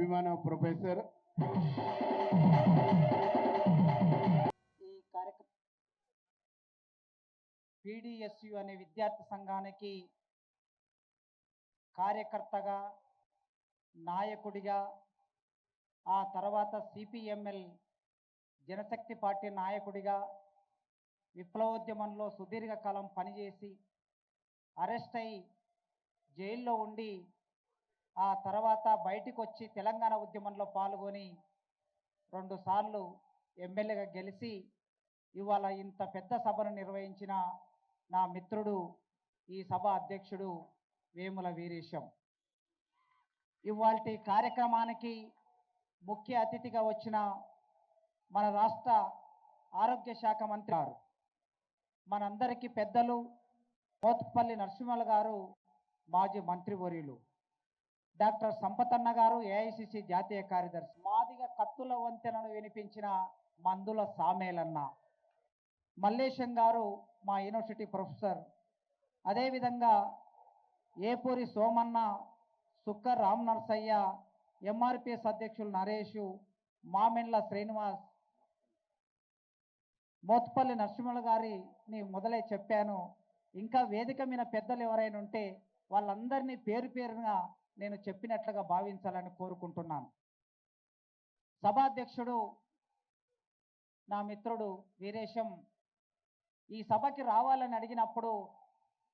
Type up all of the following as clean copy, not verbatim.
అభిమాన ప్రొఫెసర్ ఈ కార్యక్రమం పీడిఎస్యు అనే విద్యార్థి సంఘానికి కార్యకర్తగా, నాయకుడిగా, ఆ తర్వాత సిపిఎంఎల్ జనశక్తి పార్టీ నాయకుడిగా విప్లవోద్యమంలో సుదీర్ఘకాలం పనిచేసి అరెస్ట్ అయి జైల్లో ఉండి ఆ తర్వాత బయటికి వచ్చి తెలంగాణ ఉద్యమంలో పాల్గొని 2 సార్లు ఎమ్మెల్యేగా గెలిచి ఇవాళ ఇంత పెద్ద సభను నిర్వహించిన నా మిత్రుడు ఈ సభ అధ్యక్షుడు వేముల వీరేశం. ఇవాల్టి కార్యక్రమానికి ముఖ్య అతిథిగా వచ్చిన మన రాష్ట్ర ఆరోగ్య శాఖ మంత్రి గారు, మనందరికీ పెద్దలు మోత్పల్లి నరసింహులు గారు, మాజీ మంత్రివర్యులు డాక్టర్ సంపతన్న గారు, ఏఐసిసి జాతీయ కార్యదర్శి, మాదిగ కత్తుల వంతెనను వినిపించిన మందుల సామేలన్న, మల్లేశం గారు మా యూనివర్సిటీ ప్రొఫెసర్, అదేవిధంగా ఏపూరి సోమన్న, సుక్కర్ రామ్ నర్సయ్య, ఎంఆర్పిఎస్ అధ్యక్షులు నరేషు, మామెండ్ల శ్రీనివాస్, మోత్పల్లి నరసింహులు గారిని మొదలై చెప్పాను. ఇంకా వేదిక మీద పెద్దలు ఎవరైనా ఉంటే వాళ్ళందరినీ పేరు పేరుగా నేను చెప్పినట్లుగా భావించాలని కోరుకుంటున్నాను. సభాధ్యక్షుడు నా మిత్రుడు వీరేశం ఈ సభకి రావాలని అడిగినప్పుడు,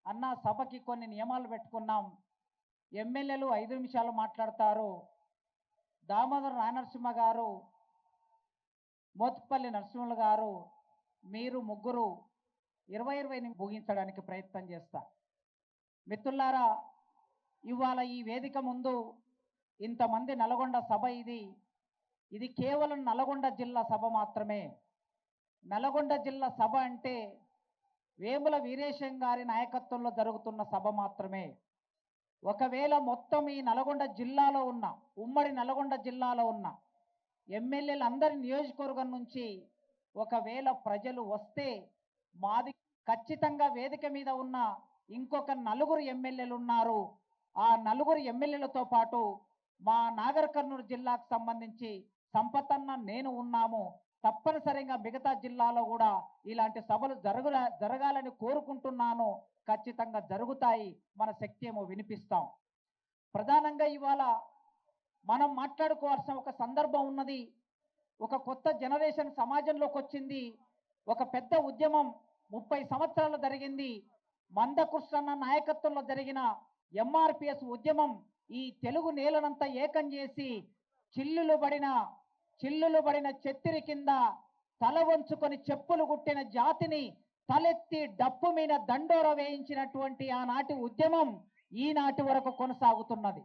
అన్న సభకి కొన్ని నియమాలు పెట్టుకున్నాం, ఎమ్మెల్యేలు 5 నిమిషాలు మాట్లాడతారు, దామోదర రాయనరసింహ గారు, మోత్పల్లి నరసింహులు గారు, మీరు ముగ్గురు 20 ముగించడానికి ప్రయత్నం చేస్తా. మిత్రులారా, ఇవాళ ఈ వేదిక ముందు ఇంతమంది నల్గొండ సభ, ఇది కేవలం నల్గొండ జిల్లా సభ మాత్రమే. నల్గొండ జిల్లా సభ అంటే వేముల వీరేశం గారి నాయకత్వంలో జరుగుతున్న సభ మాత్రమే. ఒకవేళ మొత్తం ఈ నల్గొండ జిల్లాలో ఉన్న, ఉమ్మడి నల్గొండ జిల్లాలో ఉన్న ఎమ్మెల్యేలు అందరి నియోజకవర్గం నుంచి ఒకవేళ ప్రజలు వస్తే మాది ఖచ్చితంగా వేదిక మీద ఉన్న ఇంకొక 4 ఎమ్మెల్యేలు ఉన్నారు. ఆ 4 ఎమ్మెల్యేలతో పాటు మా నాగర్ కర్నూలు జిల్లాకు సంబంధించి సంపతన్న, నేను ఉన్నాము. తప్పనిసరిగా మిగతా జిల్లాలో కూడా ఇలాంటి సభలు జరగాలని కోరుకుంటున్నాను. ఖచ్చితంగా జరుగుతాయి. మన శక్తి ఏమో వినిపిస్తాం. ప్రధానంగా ఇవాళ మనం మాట్లాడుకోవాల్సిన ఒక సందర్భం ఉన్నది. ఒక కొత్త జనరేషన్ సమాజంలోకి వచ్చింది. ఒక పెద్ద ఉద్యమం 30 సంవత్సరాలు జరిగింది. మందకృష్ణన్న నాయకత్వంలో జరిగిన ఎంఆర్పిఎస్ ఉద్యమం ఈ తెలుగు నేలనంతా ఏకం చేసి చిల్లులు పడిన చెత్తిరి కింద తల వంచుకొని చెప్పులు గుట్టిన జాతిని తలెత్తి డప్పు మీద దండోర వేయించినటువంటి ఆనాటి ఉద్యమం ఈనాటి వరకు కొనసాగుతున్నది.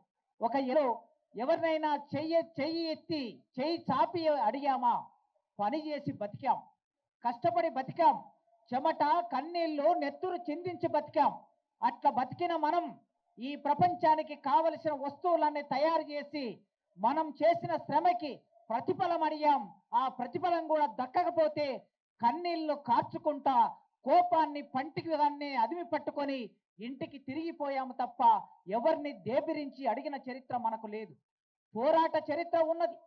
ఎవరినైనా చెయ్యి ఎత్తి చెయ్యి చాపి అడిగామా? పని చేసి బతికాం, కష్టపడి బతికాం, చెమట, కన్నీళ్లు, నెత్తురు చిందించి బతికాం. అట్లా బతికిన మనం ఈ ప్రపంచానికి కావలసిన వస్తువులన్నీ తయారు చేసి మనం చేసిన శ్రమకి ప్రతిఫలం అడిగాం. ఆ ప్రతిఫలం కూడా దక్కకపోతే కన్నీళ్లు కార్చుకుంటా కోపాన్ని పంటికి అదిమి పట్టుకొని ఇంటికి తిరిగిపోయాము తప్ప ఎవరిని దేబిరించి అడిగిన చరిత్ర మనకు లేదు. పోరాట చరిత్ర ఉన్నది,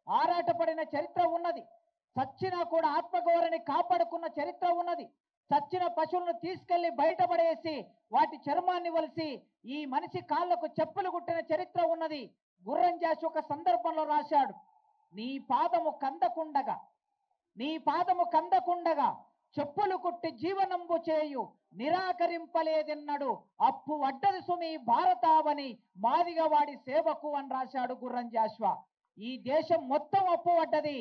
ఆరాటపడిన చరిత్ర ఉన్నది, చచ్చినా కూడా ఆత్మగౌరవాన్ని కాపాడుకున్న చరిత్ర ఉన్నది. చచ్చిన పశువులను తీసుకెళ్లి బయటపడేసి వాటి చర్మాన్ని వలిసి ఈ మనిషి కాళ్లకు చెప్పులు కుట్టిన చరిత్ర ఉన్నది. గుర్రం జాషి ఒక సందర్భంలో రాశాడు, నీ పాదము కందకుండగా చెప్పులు కుట్టి జీవనంబు చేయు నిరాకరింపలేదెన్నడు అప్పు వడ్డది సుమి భారతావని మాదిగా వాడి సేవకు అని రాశాడు గుర్రం జాషువా. ఈ దేశం మొత్తం అప్పు వడ్డది.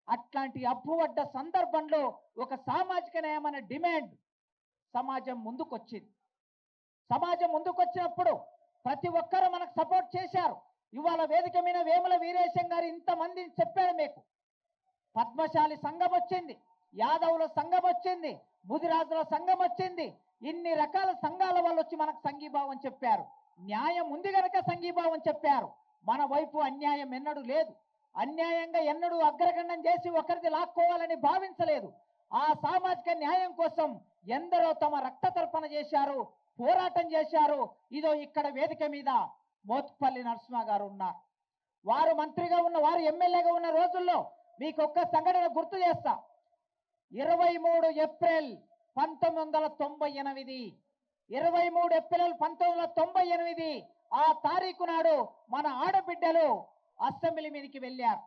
అట్లాంటి అప్పు వడ్డ సందర్భంలో ఒక సామాజిక న్యాయమైన డిమాండ్ సమాజం ముందుకొచ్చింది. సమాజం ముందుకొచ్చినప్పుడు ప్రతి ఒక్కరూ మనకు సపోర్ట్ చేశారు. ఇవాళ వేదిక మీద వేముల వీరేశం గారు ఇంతమందిని చెప్పాడు. మీకు పద్మశాలి సంఘం వచ్చింది, యాదవుల సంఘం వచ్చింది, ముదిరాజుల సంఘం వచ్చింది. ఇన్ని రకాల సంఘాల వాళ్ళు వచ్చి మనకు సంఘీభావం చెప్పారు. న్యాయం ఉంది గనక సంఘీభావం చెప్పారు. మన వైపు అన్యాయం ఎన్నడూ లేదు. అన్యాయంగా ఎన్నడూ అగ్రగణ్యం చేసి ఒకరిది లాక్కోవాలని భావించలేదు. ఆ సామాజిక న్యాయం కోసం ఎందరో తమ రక్త తర్పణ చేశారు, పోరాటం చేశారు. ఇదో ఇక్కడ వేదిక మీద మోత్పల్లి నరసింహ గారు ఉన్నారు. వారు మంత్రిగా ఉన్న వారు ఎమ్మెల్యేగా ఉన్న రోజుల్లో మీకు ఒక్క సంఘటన గుర్తు చేస్తా. 23 ఏప్రిల్ 1998, 23 ఏప్రిల్ 1998 ఆ తారీఖు నాడు మన ఆడబిడ్డలు అసెంబ్లీ మీదకి వెళ్ళారు.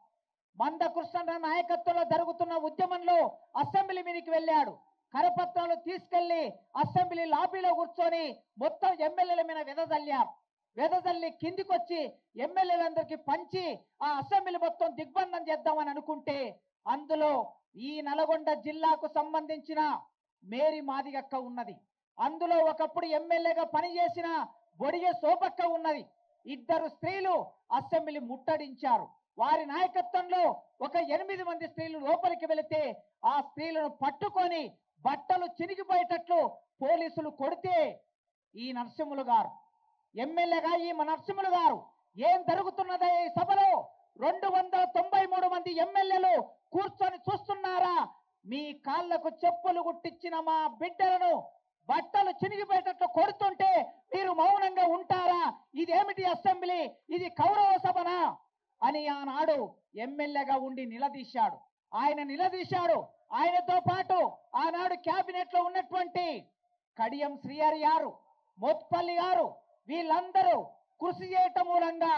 మందకృష్ణ నాయకత్వంలో జరుగుతున్న ఉద్యమంలో అసెంబ్లీ మీదకి వెళ్ళాడు. కరపత్రాలు తీసుకెళ్లి అసెంబ్లీ లాబీలో కూర్చొని మొత్తం ఎమ్మెల్యేల మీద వెదజల్లి కిందికి వచ్చి ఎమ్మెల్యేలందరికీ పంచి ఆ అసెంబ్లీ మొత్తం దిగ్బంధం చేద్దామని అనుకుంటే అందులో ఈ నల్గొండ జిల్లాకు సంబంధించిన మేరీ మాదిగక్క ఉన్నది. అందులో ఒకప్పుడు ఎమ్మెల్యేగా పనిచేసిన బొడిగె శోభక్క ఉన్నది. ఇద్దరు స్త్రీలు అసెంబ్లీ ముట్టడించారు. వారి నాయకత్వంలో ఒక 8 మంది స్త్రీలు లోపలికి వెళితే ఆ స్త్రీలను పట్టుకొని బట్టలు చినిగిపోయేటట్లు పోలీసులు కొడితే ఈ నరసింహులు గారు ఎమ్మెల్యేగా ఈ నరసింహులు గారు ఏం జరుగుతున్నదో ఈ సభలో 293 మంది ఎమ్మెల్యేలు కూర్చొని చూస్తున్నారా? మీ కాళ్లకు చెప్పులు గుట్టించిన మా బిడ్డలను బట్టలు చినిగిపోయేటట్లు కొడుతుంటే మీరు మౌనంగా ఉంటారా? ఇదేమిటి అసెంబ్లీ? ఇది కౌరవ సభనా అని ఆనాడు ఎమ్మెల్యేగా ఉండి నిలదీశాడు. ఆయనతో పాటు ఆనాడు క్యాబినెట్ లో ఉన్నటువంటి కడియం శ్రీహరి గారు, మోత్పల్లి గారు, వీళ్ళందరూ కృషి చేయటం మూలంగా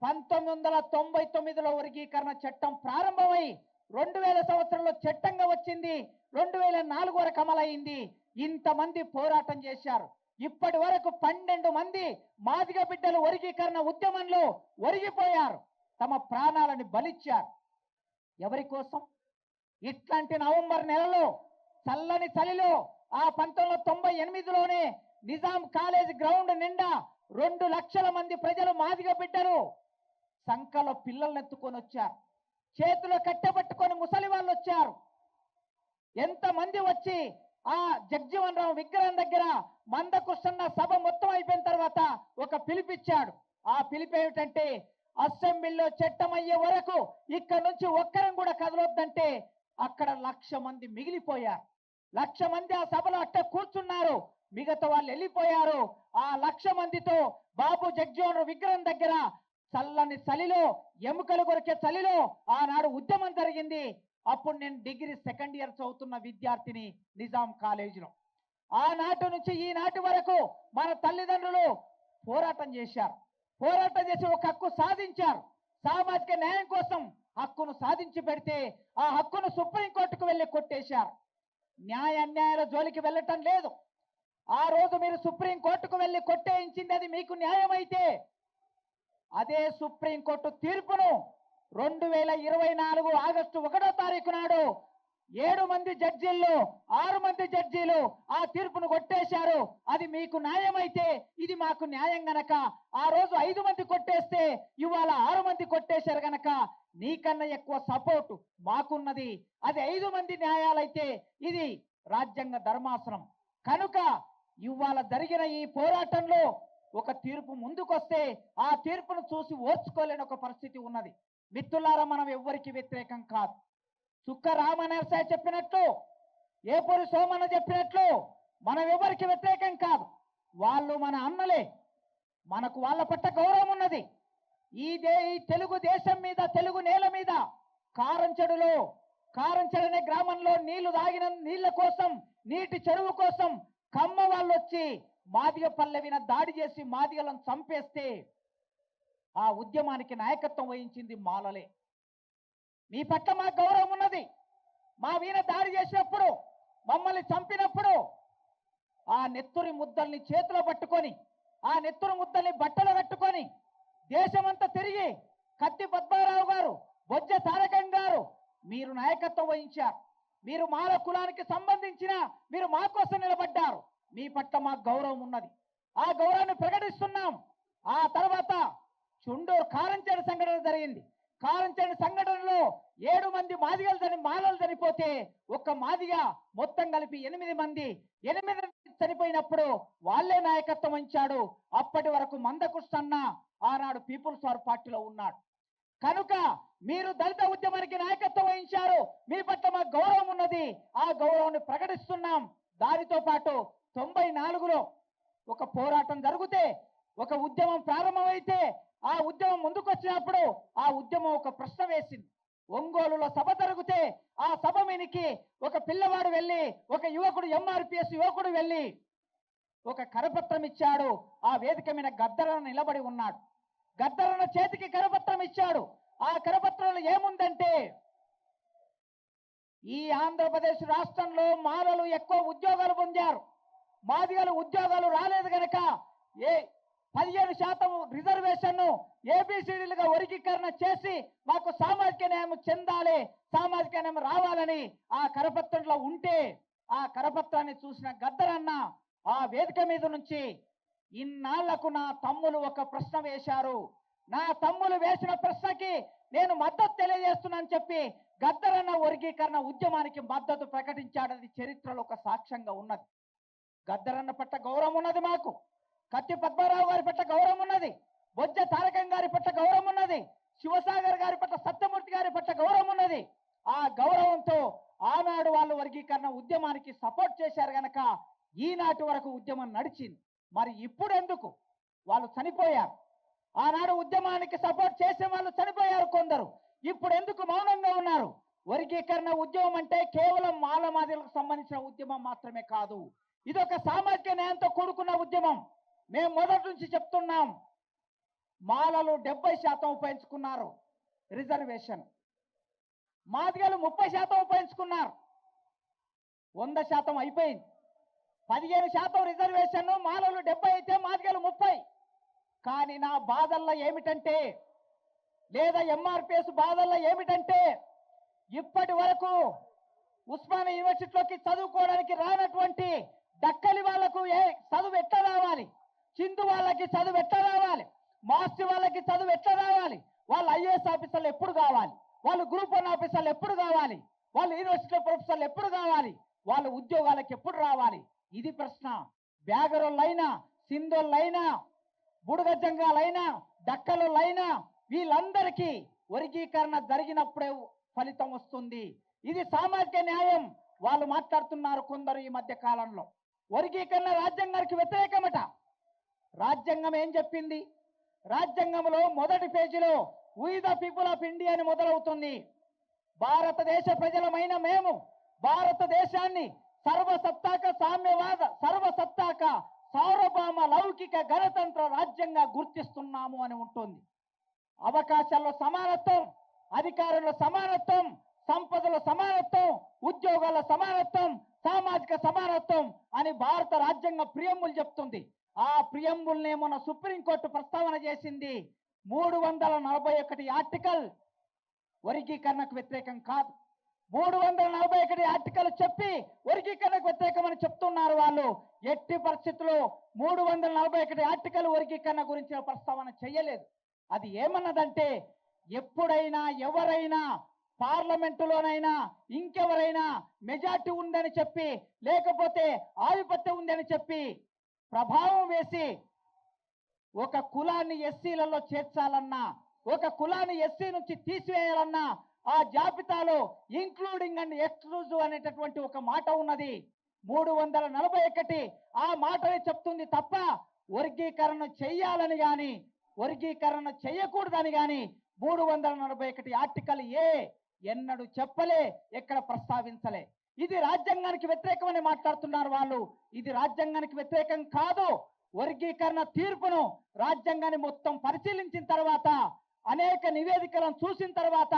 1999లో వర్గీకరణ చట్టం ప్రారంభమై 2000 సంవత్సరంలో చట్టంగా వచ్చింది. 2004 వరకు అమలైంది. ఇంతమంది పోరాటం చేశారు. ఇప్పటి వరకు 12 మంది మాదిగ బిడ్డలు వర్గీకరణ ఉద్యమంలో ఒరిగిపోయారు. తమ ప్రాణాలను బలిచ్చారు. ఎవరి కోసం? ఇట్లాంటి నవంబర్ నెలలో చల్లని చలిలో ఆ 1998లోనే నిజాం కాలేజ్ గ్రౌండ్ నిండా 2 లక్షల మంది ప్రజలు మాదిగ బిడ్డలు సంకలో పిల్లల్ని ఎత్తుకొని వచ్చారు. చేతులు కట్టెబట్టుకొని ముసలి వాళ్ళు వచ్చారు. ఎంతమంది వచ్చి ఆ జగ్జీవన్ రావు విగ్రహం దగ్గర మందకృష్ణ సభ మొత్తం అయిపోయిన తర్వాత ఒక పిలిపిచ్చాడు. ఆ పిలుపు ఏమిటంటే అసెంబ్లీలో చట్టం అయ్యే వరకు ఇక్కడ నుంచి ఒక్కరం కూడా కదలొద్దంటే అక్కడ 1,00,000 మంది మిగిలిపోయారు. 1,00,000 మంది ఆ సభలో అట్ట కూర్చున్నారు. మిగతా వాళ్ళు వెళ్ళిపోయారు. ఆ 1,00,000 మందితో బాబు జగ్జీవన్ విగ్రహం దగ్గర చల్లని చలిలో ఎముకలు కొరికే చలిలో ఆనాడు ఉద్యమం జరిగింది. అప్పుడు నేను డిగ్రీ సెకండ్ ఇయర్ చదువుతున్న విద్యార్థిని నిజాం కాలేజీలో. ఆనాటి నుంచి ఈనాటి వరకు మన తల్లిదండ్రులు పోరాటం చేశారు. పోరాటం చేసి ఒక హక్కు సాధించారు. సామాజిక న్యాయం కోసం హక్కును సాధించి పెడితే ఆ హక్కును సుప్రీంకోర్టుకు వెళ్ళి కొట్టేశారు. న్యాయ అన్యాయాల జోలికి వెళ్ళటం లేదు. ఆ రోజు మీరు సుప్రీంకోర్టుకు వెళ్ళి కొట్టేయించింది అది మీకు న్యాయమైతే అదే సుప్రీంకోర్టు తీర్పును 2024 ఆగస్టు 1వ తారీఖు నాడు 7 మంది జడ్జీల్లో 6 మంది జడ్జీలు ఆ తీర్పును కొట్టేశారు. అది మీకు న్యాయమైతే ఇది మాకు న్యాయం గనక ఆ రోజు 5 మంది కొట్టేస్తే ఇవాళ 6 మంది కొట్టేశారు గనక నీకన్నా ఎక్కువ సపోర్టు మాకున్నది. అది 5 మంది న్యాయాలైతే ఇది రాజ్యాంగ ధర్మాసనం కనుక ఇవాళ జరిగిన ఈ పోరాటంలో ఒక తీర్పు ముందుకొస్తే ఆ తీర్పును చూసి ఓర్చుకోలేని ఒక పరిస్థితి ఉన్నది. మిత్రులారా, మనం ఎవ్వరికి వ్యతిరేకం కాదు. చుక్క రామనరసాయ చెప్పినట్లు, ఏపూరి సోమన్న చెప్పినట్లు మనం ఎవరికి వ్యతిరేకం కాదు. వాళ్ళు మన అన్నలే. మనకు వాళ్ళ పట్ల గౌరవం ఉన్నది. ఈ తెలుగు దేశం మీద, తెలుగు నేల మీద కారంచెడు అనే గ్రామంలో నీళ్లు తాగిన నీళ్ల కోసం, నీటి చెరువు కోసం కమ్మ వాళ్ళు వచ్చి మాదిగ పల్లె మీద దాడి చేసి మాదిగలను చంపేస్తే ఆ ఉద్యమానికి నాయకత్వం వహించింది మాలలే. మీ పట్ల మా గౌరవం ఉన్నది. మా వీణ దాడి చేసినప్పుడు, మమ్మల్ని చంపినప్పుడు ఆ నెత్తురి ముద్దల్ని చేతిలో పట్టుకొని, ఆ నెత్తురు ముద్దల్ని బట్టలు కట్టుకొని దేశమంతా తిరిగి కత్తి పద్మారావు గారు, బొజ్జ తారకం గారు మీరు నాయకత్వం వహించారు. మీరు మాల కులానికి సంబంధించిన మీరు మా కోసం నిలబడ్డారు. మీ పట్ల మాకు గౌరవం ఉన్నది. ఆ గౌరవాన్ని ప్రకటిస్తున్నాం. ఆ తర్వాత చుండూరు కారంచేడు సంఘటన జరిగింది. కారంచేడు సంఘటనలో 7 మంది మాలలు చనిపోతే ఒక్క మాదిగ మొత్తం కలిపి 8 మంది చనిపోయినప్పుడు వాళ్ళే నాయకత్వం వహించాడు. అప్పటి వరకు మందకృష్ణ ఆనాడు పీపుల్స్ వార్ పార్టీలో ఉన్నాడు. కనుక మీరు దళిత ఉద్యమానికి నాయకత్వం వహించారు. మీ పట్ల మాకు గౌరవం ఉన్నది. ఆ గౌరవాన్ని ప్రకటిస్తున్నాం. దానితో పాటు 94లో ఒక పోరాటం జరిగితే, ఒక ఉద్యమం ప్రారంభమైతే ఆ ఉద్యమం ముందుకొచ్చినప్పుడు ఆ ఉద్యమం ఒక ప్రశ్న వేసింది. ఒంగోలులో సభ జరిగితే ఆ సభ మీనికి ఒక పిల్లవాడు వెళ్ళి, ఒక యువకుడు, ఎంఆర్పిఎస్ యువకుడు వెళ్ళి ఒక కరపత్రం ఇచ్చాడు. ఆ వేదిక మీద గద్దరన్న నిలబడి ఉన్నాడు. గద్దరన్న చేతికి కరపత్రం ఇచ్చాడు. ఆ కరపత్రంలో ఏముందంటే, ఈ ఆంధ్రప్రదేశ్ రాష్ట్రంలో మాలలు ఎక్కువ ఉద్యోగాలు పొందారు, మాదిగలు ఉద్యోగాలు రాలేదు గనక 15% రిజర్వేషన్ ఏబిసిడీలుగా వర్గీకరణ చేసి మాకు సామాజిక న్యాయం చెందాలి, సామాజిక న్యాయం రావాలని ఆ కరపత్రంలో ఉంటే, ఆ కరపత్రాన్ని చూసిన గద్దరన్న ఆ వేదిక మీద నుంచి, ఇన్నాళ్లకు నా తమ్ములు ఒక ప్రశ్న వేశారు, నా తమ్ములు వేసిన ప్రశ్నకి నేను మద్దతు తెలియజేస్తున్నానని చెప్పి గద్దరన్న వర్గీకరణ ఉద్యమానికి మద్దతు ప్రకటించాడని చరిత్రలో ఒక సాక్ష్యంగా ఉన్నది. గద్దరన్న పట్ల గౌరవం ఉన్నది మాకు. కత్తి పద్మారావు గారి పట్ల గౌరవం ఉన్నది. బొజ్జ తారకం గారి పట్ల గౌరవం ఉన్నది. శివసాగర్ గారి పట్ల, సత్యమూర్తి గారి పట్ల గౌరవం ఉన్నది. ఆ గౌరవంతో ఆనాడు వాళ్ళు వర్గీకరణ ఉద్యమానికి సపోర్ట్ చేశారు గనక ఈనాటి వరకు ఉద్యమం నడిచింది. మరి ఇప్పుడు ఎందుకు వాళ్ళు చనిపోయారు? ఆనాడు ఉద్యమానికి సపోర్ట్ చేసే వాళ్ళు చనిపోయారు కొందరు. ఇప్పుడు ఎందుకు మౌనంగా ఉన్నారు? వర్గీకరణ ఉద్యమం అంటే కేవలం మాలమాదిలకు సంబంధించిన ఉద్యమం మాత్రమే కాదు, ఇదొక సామాజిక న్యాయంతో కూడుకున్న ఉద్యమం. మేము మొదటి నుంచి చెప్తున్నాం, మాలలు 70% ఉపయోగించుకున్నారు రిజర్వేషన్, మాదిగలు 30% ఉపయోగించుకున్నారు. 100% అయిపోయింది. 15% రిజర్వేషన్, మాలలు 70 అయితే మాదిగలు 30. కానీ నా బాధల్లో ఏమిటంటే, లేదా ఎంఆర్పిఎస్ బాధల్లో ఏమిటంటే, ఇప్పటి వరకు ఉస్మానియా యూనివర్సిటీలోకి చదువుకోవడానికి రానటువంటి దక్కలి వాళ్లకు చదువు ఎట్లా రావాలి, చిందు వాళ్ళకి చదువు ఎట్లా రావాలి, మాస్టి వాళ్ళకి చదువు ఎట్లా రావాలి, వాళ్ళు ఐఏఎస్ ఆఫీసర్లు ఎప్పుడు కావాలి, వాళ్ళు గ్రూప్ 1 ఆఫీసర్లు ఎప్పుడు కావాలి, వాళ్ళు యూనివర్సిటీ ప్రొఫెసర్లు ఎప్పుడు కావాలి, వాళ్ళు ఉద్యోగాలకు ఎప్పుడు రావాలి? ఇది ప్రశ్న. బ్యాగరోళ్ళైనా, సింధోళ్ళైనా, బుడగజంగాలైనా, దక్కలులైనా వీళ్ళందరికీ వర్గీకరణ జరిగినప్పుడే ఫలితం వస్తుంది. ఇది సామాజిక న్యాయం. వాళ్ళు మాట్లాడుతున్నారు కొందరు ఈ మధ్య కాలంలో, వర్గీకరణ రాజ్యాంగానికి వ్యతిరేకమట. రాజ్యాంగం ఏం చెప్పింది? రాజ్యాంగంలో మొదటి పేజీలో we the people of India అని మొదలవుతుంది. భారతదేశ ప్రజలమైన మేము భారతదేశాన్ని సర్వసత్తాక సామ్యవాద, సర్వసత్తాక సార్వభౌమ లౌకిక గణతంత్ర రాజ్యంగా గుర్తిస్తున్నాము అని ఉంటుంది. అవకాశాల్లో సమానత్వం, అధికారంలో సమానత్వం, సంపదల సమానత్వం, ఉద్యోగాల సమానత్వం, సామాజిక సమానత్వం అని భారత రాజ్యాంగ ప్రియంబుల్ చెప్తుంది. ఆ ప్రియంబుల్నే మొన్న సుప్రీంకోర్టు ప్రస్తావన చేసింది. 341 ఆర్టికల్ వర్గీకరణకు వ్యతిరేకం కాదు. 341 ఆర్టికల్ చెప్పి వర్గీకరణకు వ్యతిరేకమని చెప్తున్నారు వాళ్ళు. ఎట్టి పరిస్థితుల్లో 341 ఆర్టికల్ వర్గీకరణ గురించిన ప్రస్తావన చేయలేదు. అది ఏమన్నదంటే, ఎప్పుడైనా ఎవరైనా పార్లమెంటులోనైనా ఇంకెవరైనా మెజార్టీ ఉందని చెప్పి, లేకపోతే ఆధిపత్యం ఉందని చెప్పి ప్రభావం వేసి ఒక కులాన్ని ఎస్సీలలో చేర్చాలన్నా, ఒక కులాన్ని ఎస్సీ నుంచి తీసివేయాలన్నా ఆ జాబితాలో ఇంక్లూడింగ్ అండ్ ఎక్స్క్లూజివ్ అనేటటువంటి ఒక మాట ఉన్నది. 341 ఆ మాటని చెప్తుంది తప్ప వర్గీకరణ చెయ్యాలని గాని, వర్గీకరణ చేయకూడదని గాని 341 ఆర్టికల్ ఎన్నడూ చెప్పలే, ఎక్కడ ప్రస్తావించలే. ఇది రాజ్యాంగానికి వ్యతిరేకమని మాట్లాడుతున్నారు వాళ్ళు. ఇది రాజ్యాంగానికి వ్యతిరేకం కాదు. వర్గీకరణ తీర్పును రాజ్యాంగాన్ని మొత్తం పరిశీలించిన తర్వాత, అనేక నివేదికలను చూసిన తర్వాత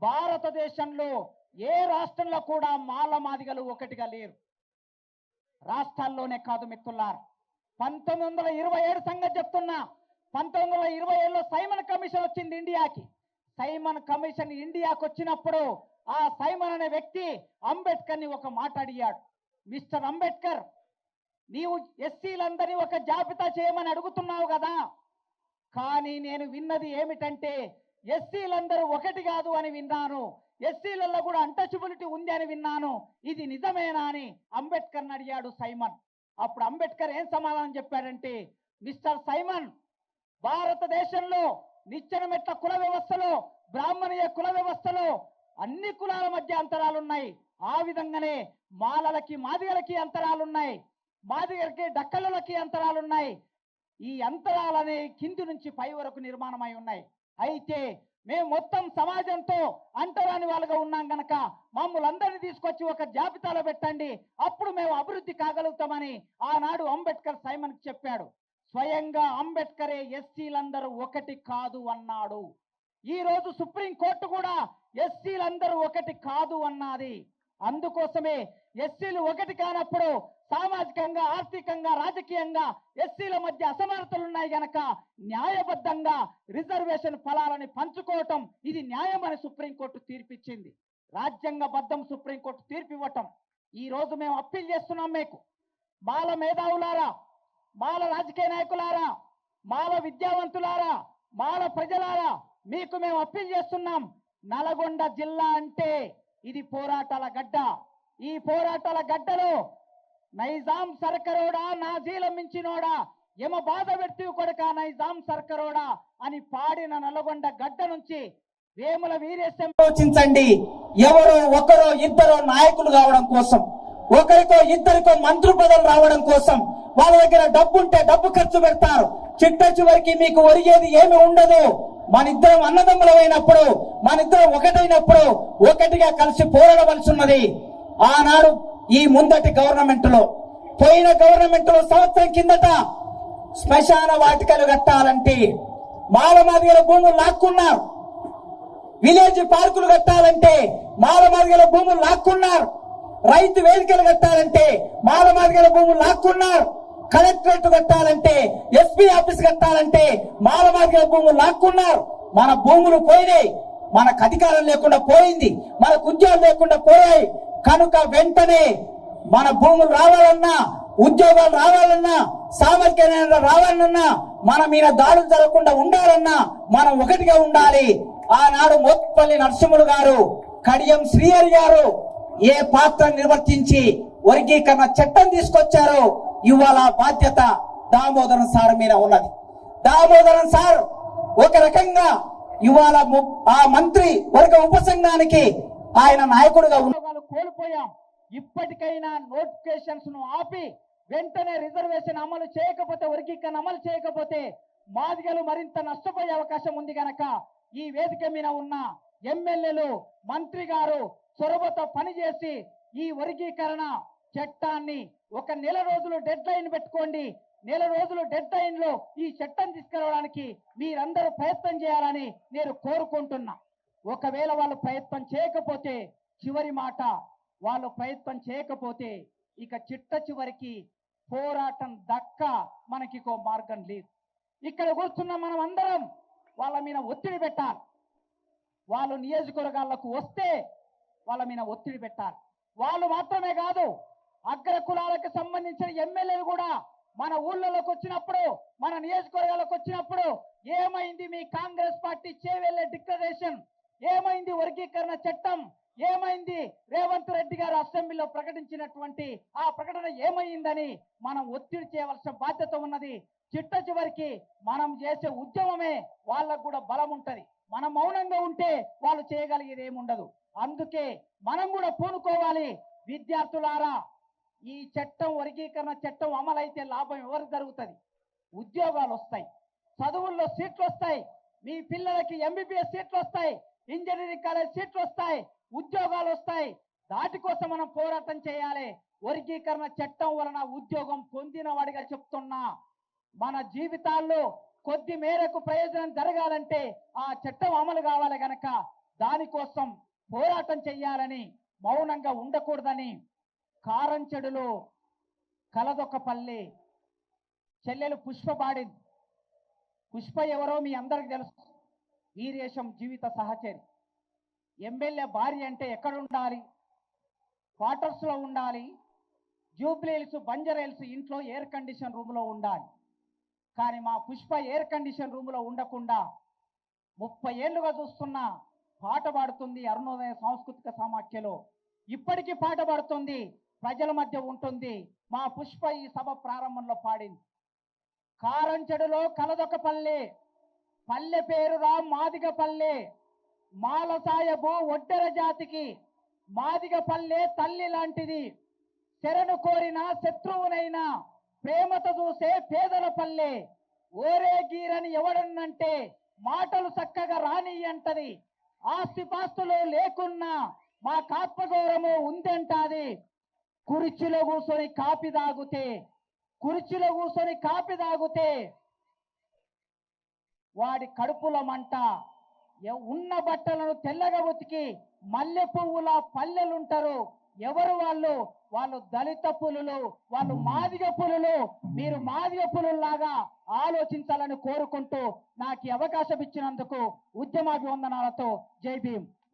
భారతదేశంలో ఏ రాష్ట్రంలో కూడా మాలమాదిగలు ఒకటిగా లేరు. రాష్ట్రాల్లోనే కాదు మిత్రులారా, 1927 సంగతి చెప్తున్నా. 1927లో సైమన్ కమిషన్ వచ్చింది ఇండియాకి. సైమన్ కమిషన్ ఇండియాకి వచ్చినప్పుడు ఆ సైమన్ అనే వ్యక్తి అంబేద్కర్ని ఒక మాట అడిగాడు. మిస్టర్ అంబేద్కర్, నీవు ఎస్సీలందరినీ ఒక జాబితా చేయమని అడుగుతున్నావు కదా, కానీ నేను విన్నది ఏమిటంటే ఎస్సీలందరూ ఒకటి కాదు అని విన్నాను, ఎస్సీలలో కూడా అన్టచబిలిటీ ఉంది అని విన్నాను, ఇది నిజమేనా అని అంబేద్కర్ని అడిగాడు సైమన్. అప్పుడు అంబేద్కర్ ఏం సమాధానం చెప్పాడంటే, మిస్టర్ సైమన్, భారతదేశంలో నిచ్చెన మెట్ల కుల వ్యవస్థలో, బ్రాహ్మణీయ కుల వ్యవస్థలో అన్ని కులాల మధ్య అంతరాలున్నాయి. ఆ విధంగానే మాలలకి మాదిగలకి అంతరాలున్నాయి, మాదిగలకి డక్కలకి అంతరాలున్నాయి. ఈ అంతరాలనే కింది నుంచి పై వరకు నిర్మాణమై ఉన్నాయి. అయితే మేము మొత్తం సమాజంతో అంటరాని వాళ్ళగా ఉన్నాం గనక మమ్మల్ని అందరినీ తీసుకొచ్చి ఒక జాబితాలో పెట్టండి, అప్పుడు మేము అభివృద్ధి కాగలుగుతామని ఆనాడు అంబేద్కర్ సైమన్కి చెప్పాడు. స్వయంగా అంబేద్కరే ఎస్సీలందరూ ఒకటి కాదు అన్నాడు. ఈ రోజు సుప్రీంకోర్టు కూడా ఎస్సీలందరూ ఒకటి కాదు అన్నది. అందుకోసమే ఎస్సీలు ఒకటి కానప్పుడు సామాజికంగా, ఆర్థికంగా, రాజకీయంగా ఎస్సీల మధ్య అసమానతలు ఉన్నాయి గనక న్యాయబద్ధంగా రిజర్వేషన్ ఫలాలని పంచుకోవటం ఇది న్యాయమని సుప్రీంకోర్టు తీర్పిచ్చింది. రాజ్యాంగబద్ధం సుప్రీంకోర్టు తీర్పు ఇవ్వటం ఈ రోజు మేము అప్పీల్ చేస్తున్నాం. మీకు మాల మేధావులారా, మాల రాజకీయ నాయకులారా, మాల విద్యావంతులారా, మాల ప్రజలారా, మీకు మేము అప్పీల్ చేస్తున్నాం. నల్గొండ జిల్లా అంటే ఇది పోరాటాల గడ్డ. ఈ పోరాటాల గడ్డలో నైజాం సర్కరోడా, నాజీల మించినోడా, యమ బాధ వ్యక్తి కొడక నైజాం సర్కరోడా అని పాడిన నల్గొండ గడ్డ నుంచి వేముల వీరేశం ఆలోచించండి. ఎవరో ఒకరో ఇద్దరో నాయకులు కావడం కోసం, ఒకరికో ఇద్దరికో మంత్రి పదవులు రావడం కోసం వాళ్ళ దగ్గర డబ్బు ఉంటే డబ్బు ఖర్చు పెడతారు. చిట్ట చివరికి మీకు ఒరిగేది ఏమి ఉండదు. మనిద్దరం అన్నదమ్ములమైనప్పుడు, మనిద్దరం ఒకటైనప్పుడు ఒకటిగా కలిసి పోరాడవలసి ఉన్నది. ఆనాడు ఈ ముందటి గవర్నమెంట్ లో, పోయిన గవర్నమెంట్ లో సంవత్సరం కిందట శ్మశాన వాటికలు కట్టాలంటే మాలమాదిగల భూములు లాక్కున్నారు. విలేజ్ పార్కులు కట్టాలంటే మాలమాదిగల భూములు లాక్కున్నారు. రైతు వేదికలు కట్టాలంటే మాలమాదిగల భూములు లాక్కున్నారు. కలెక్టరేట్ కట్టాలంటే, ఎస్పీ ఆఫీస్ కట్టాలంటే మాలమాదిగల భూములు లాక్కున్నారు. మన భూములు పోయినాయి, మనకు అధికారం లేకుండా పోయింది, మనకు ఉద్యోగం లేకుండా పోయాయి. కనుక వెంటనే మన భూములు రావాలన్నా, ఉద్యోగాలు రావాలన్నా, సామాజిక న్యాయం రావాలన్నా, మన మీద దాడులు జరగకుండా ఉండాలన్నా మనం ఒకటిగా ఉండాలి. ఆనాడు మోత్పల్లి నరసింహులు గారు, కడియం శ్రీహరి గారు ఏ పాత్ర నిర్వర్తించి వర్గీకరణ చట్టం తీసుకొచ్చారో ఇవాళ బాధ్యత దామోదరం సార్ మీద ఉన్నది. దామోదరం సార్ ఒక రకంగా ఇవాళ ఆ మంత్రి వర్గ ఉపసంఘానికి ఆయన నాయకుడిగా ఉద్యోగాలు కోల్పోయాం. ఇప్పటికైనా నోటిఫికేషన్స్ ను ఆపి వెంటనే రిజర్వేషన్ అమలు చేయకపోతే, వర్గీకరణ అమలు చేయకపోతే మాదిగలు మరింత నష్టపోయే అవకాశం ఉంది గనక ఈ వేదిక మీద ఉన్న ఎమ్మెల్యేలు, మంత్రి గారు చొరవతో పనిచేసి ఈ వర్గీకరణ చట్టాన్ని ఒక నెల రోజులు డెడ్ లైన్ పెట్టుకోండి. నెల రోజులు డెడ్ లైన్ లో ఈ చట్టం తీసుకురావడానికి మీరందరూ ప్రయత్నం చేయాలని నేను కోరుకుంటున్నా. ఒకవేళ వాళ్ళు ప్రయత్నం చేయకపోతే, చివరి మాట, వాళ్ళు ప్రయత్నం చేయకపోతే ఇక చిట్ట చివరికి పోరాటం దక్క మనకి ఇంకో మార్గం లేదు. ఇక్కడ కూర్చున్న మనం అందరం వాళ్ళ మీద ఒత్తిడి పెట్టాలి. వాళ్ళు నియోజకవర్గాలకు వస్తే వాళ్ళ మీద ఒత్తిడి పెట్టాలి. వాళ్ళు మాత్రమే కాదు, అగ్ర కులాలకు సంబంధించిన ఎమ్మెల్యేలు కూడా మన ఊళ్ళలోకి వచ్చినప్పుడు, మన నియోజకవర్గాలకు వచ్చినప్పుడు ఏమైంది మీ కాంగ్రెస్ పార్టీ చేవెళ్ళే డిక్లరేషన్, ఏమైంది వర్గీకరణ చట్టం, ఏమైంది రేవంత్ రెడ్డి గారు అసెంబ్లీలో ప్రకటించినటువంటి ఆ ప్రకటన ఏమైందని మనం ఒత్తిడి చేయవలసిన బాధ్యత ఉన్నది. చిట్ట చివరికి మనం చేసే ఉద్యమమే వాళ్ళకు కూడా బలం ఉంటది. మనం మౌనంగా ఉంటే వాళ్ళు చేయగలిగేది ఏముండదు. అందుకే మనం కూడా పూనుకోవాలి. విద్యార్థులారా, ఈ చట్టం, వర్గీకరణ చట్టం అమలైతే లాభం ఎవరికి జరుగుతుంది? ఉద్యోగాలు వస్తాయి, చదువుల్లో సీట్లు వస్తాయి, మీ పిల్లలకి ఎంబీబీఎస్ సీట్లు వస్తాయి, ఇంజనీరింగ్ కాలేజ్ సీట్లు వస్తాయి, ఉద్యోగాలు వస్తాయి. దాటి కోసం మనం పోరాటం చేయాలి. వర్గీకరణ చట్టం వలన ఉద్యోగం పొందిన వాడిగా చెప్తున్నా, మన జీవితాల్లో కొద్ది మేరకు ప్రయోజనం జరగాలంటే ఆ చట్టం అమలు కావాలి గనక దానికోసం పోరాటం చెయ్యాలని, మౌనంగా ఉండకూడదని కారంచెడులో కలదొక్కపల్లి చెల్లెలు పుష్ప పాడింది. పుష్ప ఎవరో మీ అందరికి తెలుసు. వీరేశం జీవిత సహచరి. ఎమ్మెల్యే భార్య అంటే ఎక్కడ ఉండాలి? క్వార్టర్స్ లో ఉండాలి. జూబ్లీహిల్స్, బంజారాహిల్స్ ఇంట్లో ఎయిర్ కండిషన్ రూమ్ లో ఉండాలి. కానీ మా పుష్ప ఎయిర్ కండిషన్ రూమ్ లో ఉండకుండా 30 ఏళ్లుగా చూస్తున్న పాట పాడుతుంది. అరుణోదయ సాంస్కృతిక సమాఖ్యలో ఇప్పటికీ పాట పాడుతుంది, ప్రజల మధ్య ఉంటుంది. మా పుష్ప ఈ సభ ప్రారంభంలో పాడింది. కారంచెడులో కలదొకపల్లి, పల్లె పేరురా మాదిగ పల్లె, మాల సాయబు ఒడ్డెర జాతికి మాదిగ పల్లె తల్లి లాంటిది, శరణు కోరిన శత్రువునైనా ప్రేమతో చూసే పేదల పల్లె, ఓరే గీరని ఎవడన్నంటే మాటలు చక్కగా రాని అంటది. ఆస్తిపాస్తులు లేకున్నా మా ఆత్మగౌరవము ఉందంటాది. కుర్చీలో కూర్చొని కాపీ తాగుతే వాడి కడుపుల మంట. ఉన్న బట్టలను తెల్లగా ఉతికి మల్లె పువ్వుల పల్లెలుంటారు. ఎవరు వాళ్ళు? వాళ్ళు దళిత పులులు, వాళ్ళు మాదిగ పులులు. మీరు మాదిగ పులుల్లాగా ఆలోచించాలని కోరుకుంటూ నాకు ఈ అవకాశం ఇచ్చినందుకు ఉద్యమాభివందనాలతో జై భీమ్.